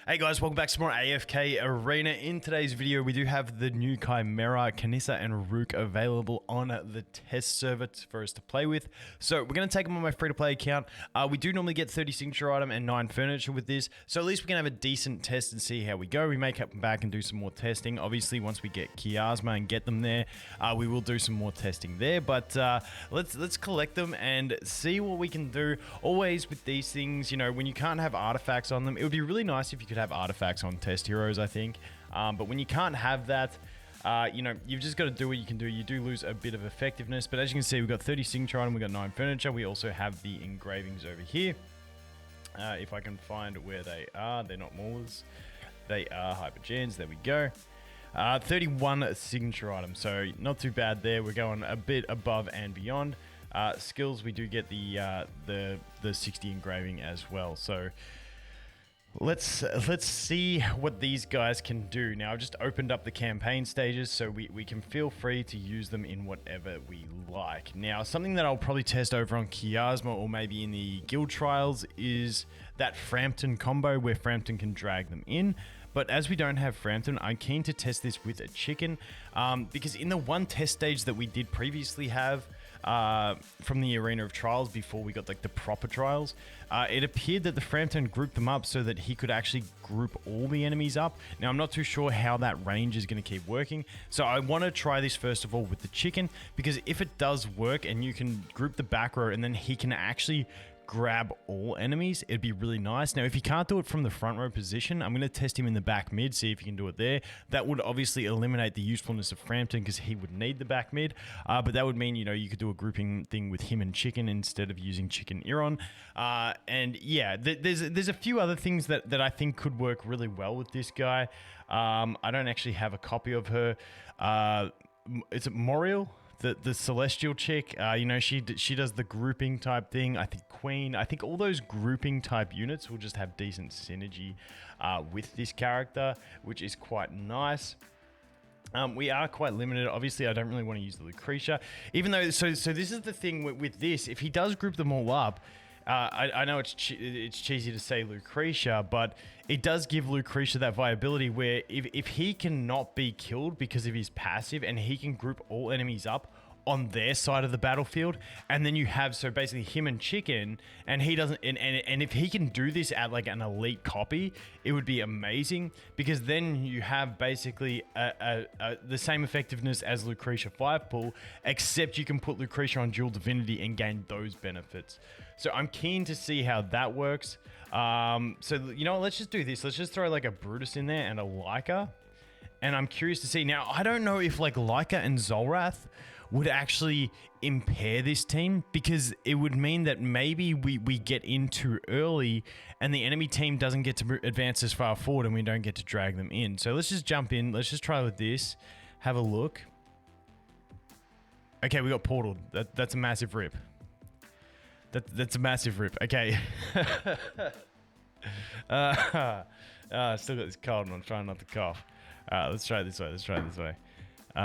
Hey guys, welcome back to more AFK Arena. In today's video, we do have the new Chimera, Canisa and Ruke available on the test server for us to play with. So we're going to take them on my free-to-play account. We do normally get 30 signature item and 9 furniture with this, so at least we can have a decent test and see how we go. We may come back and do some more testing. Obviously, once we get Chiasma and get them there, we will do some more testing there. But let's collect them and see what we can do. Always with these things, you know, when you can't have artifacts on them, it would be really nice if you could have artifacts on test heroes, I think. But when you can't have that, you know, you've just got to do what you can do. You do lose a bit of effectiveness, but as you can see, we've got 30 signature item, we've got 9 furniture. We also have the engravings over here. If I can find where they are, they're not maulers. They are hypergens. There we go. 31 signature items, so not too bad there. We're going a bit above and beyond. Skills, we do get the 60 engraving as well. So let's see what these guys can do. Now, I've just opened up the campaign stages, so we can feel free to use them in whatever we like. Now, something that I'll probably test over on Chiasma or maybe in the guild trials is that Frampton combo where Frampton can drag them in. But as we don't have Frampton, I'm keen to test this with a chicken, because in the one test stage that we did previously have from the Arena of Trials before we got like the proper trials, it appeared that the Frampton grouped them up so that he could actually group all the enemies up. Now, I'm not too sure how that range is going to keep working, so I want to try this first of all with the chicken, because if it does work and you can group the back row and then he can actually grab all enemies, it'd be really nice. Now, if he can't do it from the front row position, I'm going to test him in the back mid, see if he can do it there. That would obviously eliminate the usefulness of Frampton because he would need the back mid, but that would mean, you know, you could do a grouping thing with him and chicken instead of using chicken Iron. And yeah, there's a few other things that I think could work really well with this guy. I don't actually have a copy of her. Is it Moriel? The celestial chick, you know, she does the grouping type thing. I think Queen, I think all those grouping type units will just have decent synergy with this character, which is quite nice. We are quite limited. Obviously, I don't really want to use the Lucretia, even though, so this is the thing with this, if he does group them all up, I know it's cheesy to say Lucretia, but it does give Lucretia that viability where if he cannot be killed because of his passive and he can group all enemies up on their side of the battlefield, and then you have, so basically him and chicken, and he doesn't, and if he can do this at like an elite copy, it would be amazing, because then you have basically the same effectiveness as Lucretia 5 pull, except you can put Lucretia on dual divinity and gain those benefits. So I'm keen to see how that works. So you know what, let's just do this. Let's just throw like a Brutus in there and a Leica. And I'm curious to see. Now, I don't know if like Leica and Zolrath would actually impair this team, because it would mean that maybe we get in too early and the enemy team doesn't get to advance as far forward and we don't get to drag them in. So let's just jump in. Let's just try with this. Have a look. Okay, we got portaled. That's a massive rip. That's a massive rip. Okay. Still got this cold and I'm trying not to cough. Let's try it this way. Let's try it this way.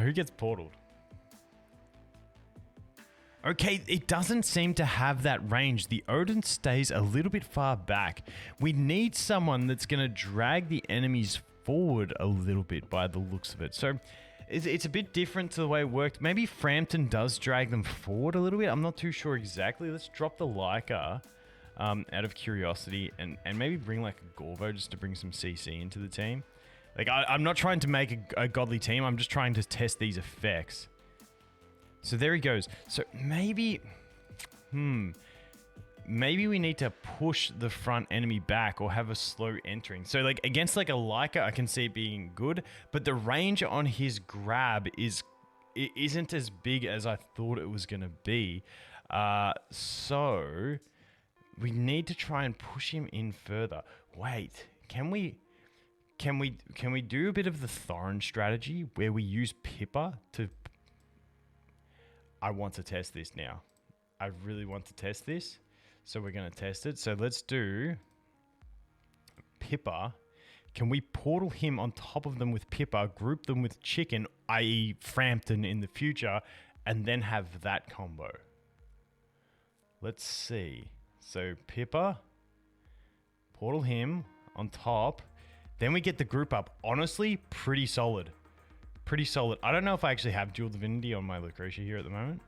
Who gets portaled? Okay, it doesn't seem to have that range. The Odin stays a little bit far back. We need someone that's going to drag the enemies forward a little bit by the looks of it. So it's a bit different to the way it worked. Maybe Frampton does drag them forward a little bit. I'm not too sure exactly. Let's drop the Leica out of curiosity and maybe bring like a Gorvo just to bring some CC into the team. Like, I'm not trying to make a godly team. I'm just trying to test these effects. So there he goes. So maybe, maybe we need to push the front enemy back or have a slow entering. So like against like a Leica, I can see it being good, but the range on his grab isn't as big as I thought it was going to be. So we need to try and push him in further. Wait, can we do a bit of the Thorin strategy where we use Pippa to... I want to test this now. I really want to test this. So we're going to test it. So let's do Pippa. Can we portal him on top of them with Pippa, group them with chicken, i.e. Frampton in the future, and then have that combo? Let's see. So Pippa, portal him on top. Then we get the group up. Honestly, pretty solid. Pretty solid. I don't know if I actually have dual divinity on my Lucretia here at the moment.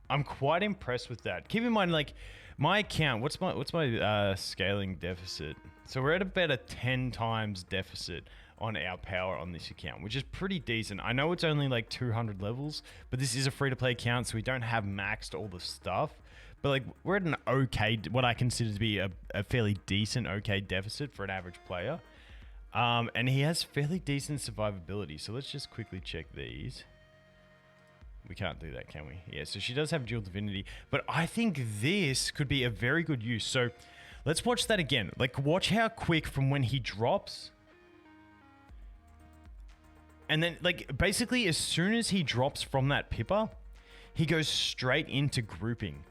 I'm quite impressed with that. Keep in mind, like, my account, what's my scaling deficit? So we're at about a 10 times deficit on our power on this account, which is pretty decent. I know it's only like 200 levels, but this is a free-to-play account, so we don't have maxed all the stuff. But like, we're at an okay, what I consider to be a fairly decent okay deficit for an average player. And he has fairly decent survivability. So let's just quickly check these. We can't do that, can we? Yeah, so she does have dual divinity, but I think this could be a very good use. So let's watch that again. Like, watch how quick from when he drops. And then, like, basically as soon as he drops from that Pippa, he goes straight into grouping.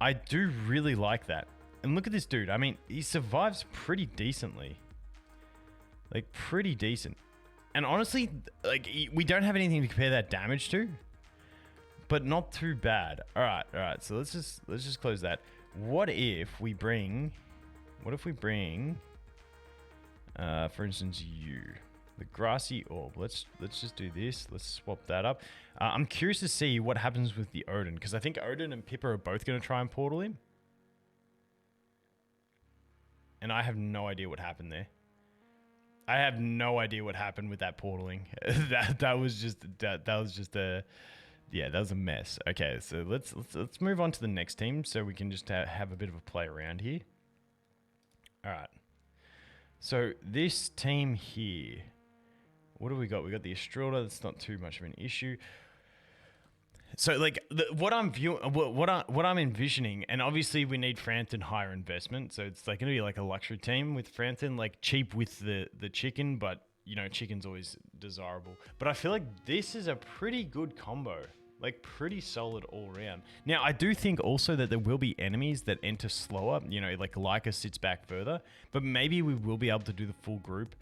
I do really like that. And look at this dude. I mean, he survives pretty decently. Like, pretty decent. And honestly, like, we don't have anything to compare that damage to. But not too bad. All right. So let's just close that. What if we bring, for instance, the grassy orb. Let's just do this. Let's swap that up. I'm curious to see what happens with the Odin, because I think Odin and Pippa are both going to try and portal him. And I have no idea what happened there. I have no idea what happened with that portaling. that was just a. Yeah, that was a mess. Okay, so let's move on to the next team so we can just have a bit of a play around here. All right. So this team here, what do we got? We got the Estrada. That's not too much of an issue. So like what I'm envisioning, and obviously we need Frampton higher investment. So it's like going to be like a luxury team with Frampton, like cheap with the chicken, but you know, chicken's always desirable. But I feel like this is a pretty good combo. Like, pretty solid all around. Now, I do think also that there will be enemies that enter slower. You know, like Leica sits back further. But maybe we will be able to do the full group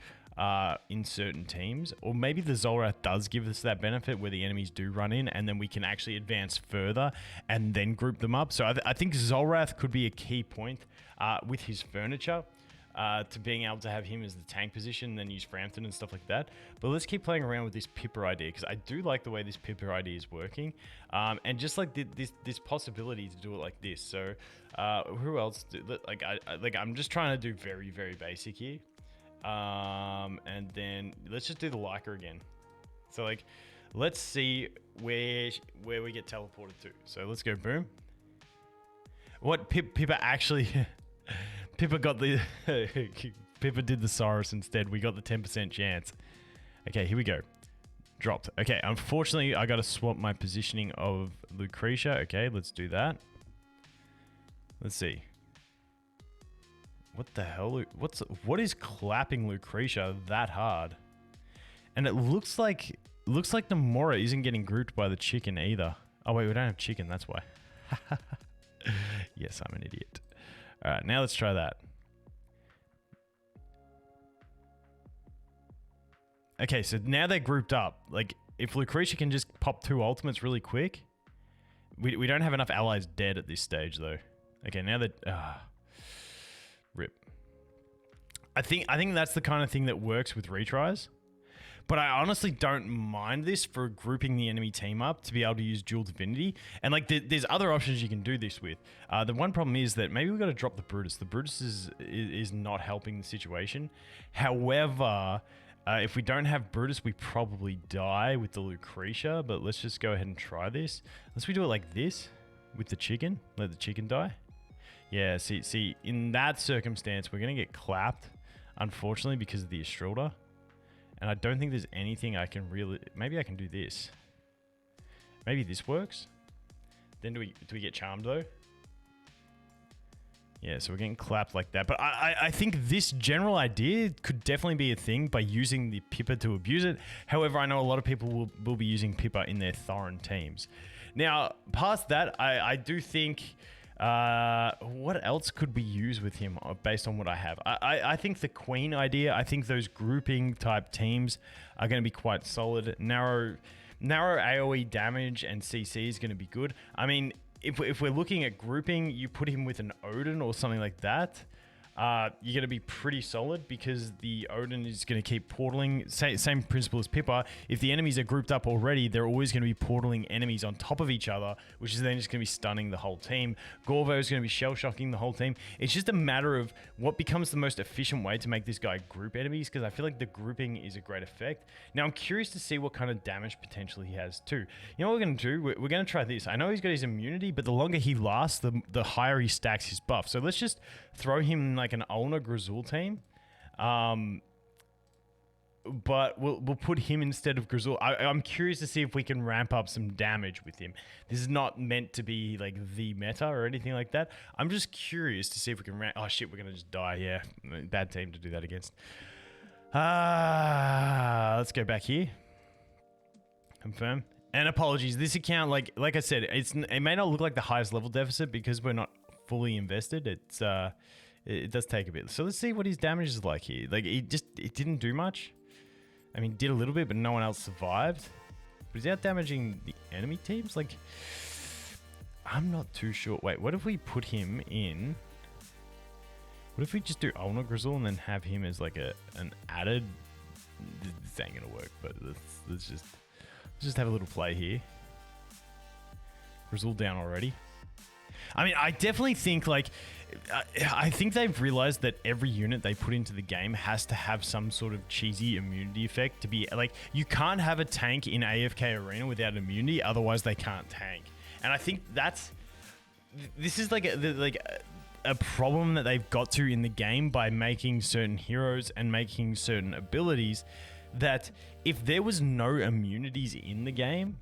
in certain teams. Or maybe the Zolrath does give us that benefit where the enemies do run in. And then we can actually advance further and then group them up. So I think Zolrath could be a key point with his furniture. To being able to have him as the tank position, then use Frampton and stuff like that. But let's keep playing around with this Pippa idea, because I do like the way this Pippa idea is working, and just like this possibility to do it like this. So who else? I'm just trying to do very, very basic here, and then let's just do the Leica again. So like, let's see where we get teleported to. So let's go boom. What Pippa actually. Pippa got the Pippa did the Cyrus instead. We got the 10% chance. Okay, here we go. Dropped. Okay, unfortunately, I got to swap my positioning of Lucretia. Okay, let's do that. Let's see. What the hell? What is clapping Lucretia that hard? And it looks like Namora isn't getting grouped by the chicken either. Oh wait, we don't have chicken. That's why. Yes, I'm an idiot. All right, now let's try that. Okay, so now they're grouped up. Like, if Lucretia can just pop 2 ultimates really quick, we don't have enough allies dead at this stage, though. Okay, now that rip. I think that's the kind of thing that works with retries. But I honestly don't mind this for grouping the enemy team up to be able to use dual divinity. And like, there's other options you can do this with. The one problem is that maybe we've got to drop the Brutus. The Brutus is not helping the situation. However, if we don't have Brutus, we probably die with the Lucretia. But let's just go ahead and try this. Let's do it like this with the chicken. Let the chicken die. Yeah, see, in that circumstance, we're going to get clapped, unfortunately, because of the Estrada. And I don't think there's anything I can really... Maybe I can do this. Maybe this works. Then do we get charmed, though? Yeah, so we're getting clapped like that. But I think this general idea could definitely be a thing by using the Pippa to abuse it. However, I know a lot of people will be using Pippa in their Thorin teams. Now, past that, I do think... what else could we use with him based on what I have? I think the Queen idea, I think those grouping type teams are going to be quite solid. Narrow AoE damage and CC is going to be good. I mean, if we're looking at grouping, you put him with an Odin or something like that. you're going to be pretty solid because the Odin is going to keep portaling. Same principle as Pippa. If the enemies are grouped up already, they're always going to be portaling enemies on top of each other, which is then just going to be stunning the whole team. Gorvo is going to be shell-shocking the whole team. It's just a matter of what becomes the most efficient way to make this guy group enemies, because I feel like the grouping is a great effect. Now, I'm curious to see what kind of damage potential he has too. You know what we're going to do? We're going to try this. I know he's got his immunity, but the longer he lasts, the higher he stacks his buff. So let's just throw him like an Ulna Grizzle team. But we'll put him instead of Grizzle. I'm curious to see if we can ramp up some damage with him. This is not meant to be like the meta or anything like that. I'm just curious to see if we can ramp... Oh shit, we're going to just die. Yeah, bad team to do that against. Let's go back here. Confirm. And apologies, this account, like I said, it may not look like the highest level deficit because we're not fully invested. It does take a bit. So let's see what his damage is like here. Like it didn't do much. I mean, did a little bit, but no one else survived. But is he out damaging the enemy teams? Like, I'm not too sure. Wait, what if we put him in? What if we just do Ulna Grizzle and then have him as like an added? This ain't gonna work, but let's just have a little play here. Grizzle down already. I mean, I definitely think like, I think they've realized that every unit they put into the game has to have some sort of cheesy immunity effect to be like, you can't have a tank in AFK Arena without immunity, otherwise they can't tank. And I think this is like a problem that they've got to in the game by making certain heroes and making certain abilities that if there was no immunities in the game,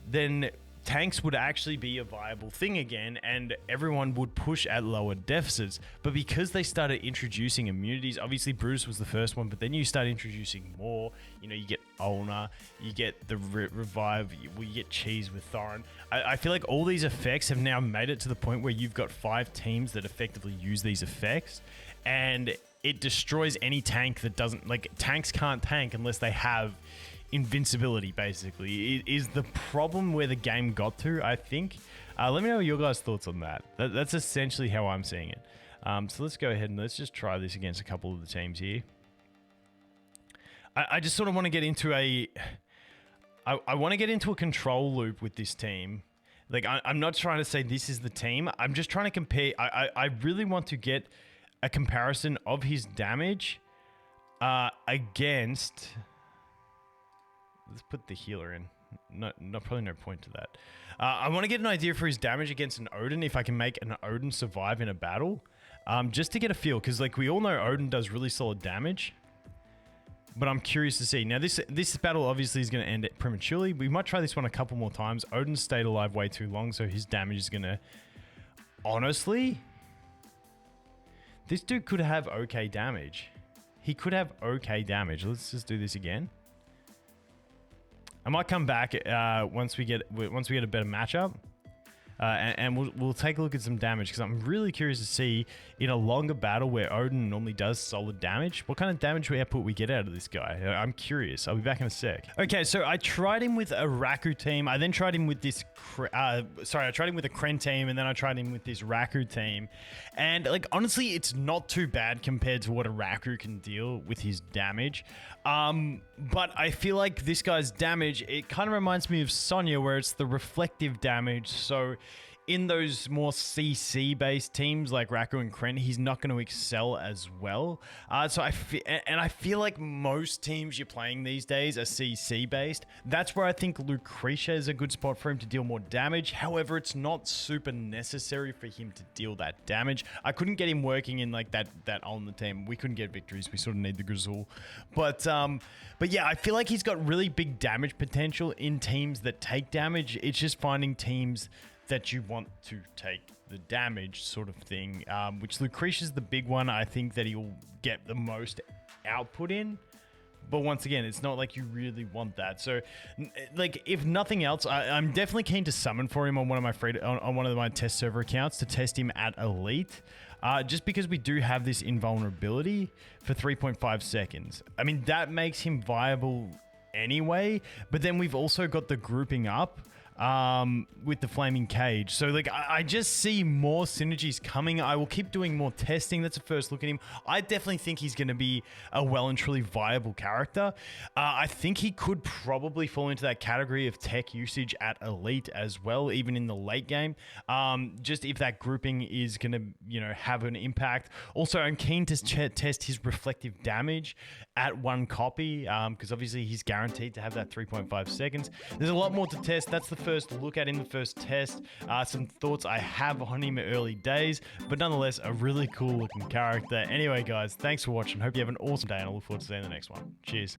then tanks would actually be a viable thing again and everyone would push at lower deficits. But because they started introducing immunities, obviously Bruce was the first one, but then you start introducing more. You know, you get Ulna, you get the revive, you get cheese with Thorin. I feel like all these effects have now made it to the point where you've got 5 teams that effectively use these effects, and it destroys any tank that doesn't, like, tanks can't tank unless they have invincibility, basically. It is the problem where the game got to, I think. Let me know your guys' thoughts on that. That's essentially how I'm seeing it. So let's go ahead and let's just try this against a couple of the teams here. I just sort of want to get into I want to get into a control loop with this team. Like, I'm not trying to say this is the team. I'm just trying to compare. I really want to get a comparison of his damage against... Let's put the healer in. Probably no point to that. I want to get an idea for his damage against an Odin, if I can make an Odin survive in a battle. Just to get a feel, because like we all know Odin does really solid damage. But I'm curious to see. Now this battle obviously is going to end it prematurely. We might try this one a couple more times. Odin stayed alive way too long, so his damage is going to... Honestly, this dude could have okay damage. He could have okay damage. Let's just do this again. I might come back once we get a better matchup, and we'll take a look at some damage, because I'm really curious to see in a longer battle where Odin normally does solid damage, what kind of damage output we get out of this guy. I'm curious. I'll be back in a sec. Okay, so I tried him with a Raku team. I then tried him with this. I tried him with a Kren team, and then I tried him with this Raku team. And like honestly, it's not too bad compared to what a Raku can deal with his damage. But I feel like this guy's damage, it kind of reminds me of Sonya, where it's the reflective damage. So in those more CC based teams like Raku and Kren, he's not going to excel as well. So I feel like most teams you're playing these days are CC based. That's where I think Lucretia is a good spot for him to deal more damage. However, it's not super necessary for him to deal that damage. I couldn't get him working in like that on the team. We couldn't get victories. We sort of need the Grizzle. But yeah, I feel like he's got really big damage potential in teams that take damage. It's just finding teams that you want to take the damage sort of thing, which Lucretia's the big one. I think that he'll get the most output in, but once again, it's not like you really want that. So like, if nothing else, I'm definitely keen to summon for him on one of my on one of my test server accounts to test him at elite, just because we do have this invulnerability for 3.5 seconds. I mean, that makes him viable anyway, but then we've also got the grouping up. with the flaming cage. So like I just see more synergies coming. I will keep doing more testing. That's a first look at him. I definitely think he's going to be a well and truly viable character. I think he could probably fall into that category of tech usage at elite as well, even in the late game. Just if that grouping is going to, you know, have an impact. Also, I'm keen to test his reflective damage at 1 copy, because obviously he's guaranteed to have that 3.5 seconds. There's a lot more to test. That's the first look at in the first test. Some thoughts I have on him early days, but nonetheless, a really cool looking character. Anyway, guys, thanks for watching. Hope you have an awesome day, and I look forward to seeing the next one. Cheers.